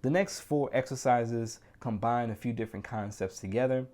The next 4 exercises combine a few different concepts together: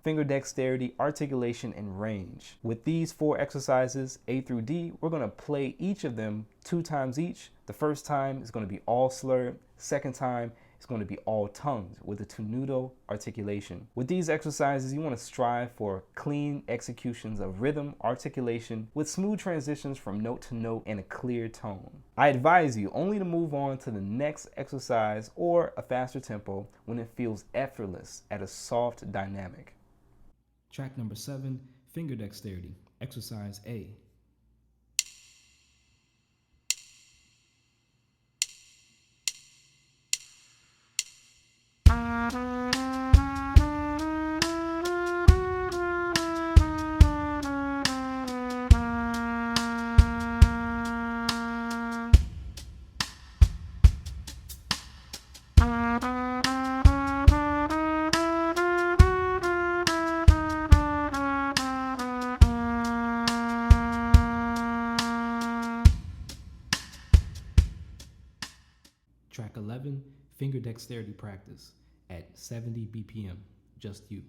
finger dexterity, articulation, and range. With these 4 exercises, A through D, we're going to play each of them 2 times each. The first time is going to be all slurred. Second time is going to be all tongued with a tenuto articulation. With these exercises, you want to strive for clean executions of rhythm, articulation, with smooth transitions from note to note and a clear tone. I advise you only to move on to the next exercise or a faster tempo when it feels effortless at a soft dynamic. Track number 7, finger dexterity, exercise A. Track 11, finger dexterity practice at 70 BPM, just you.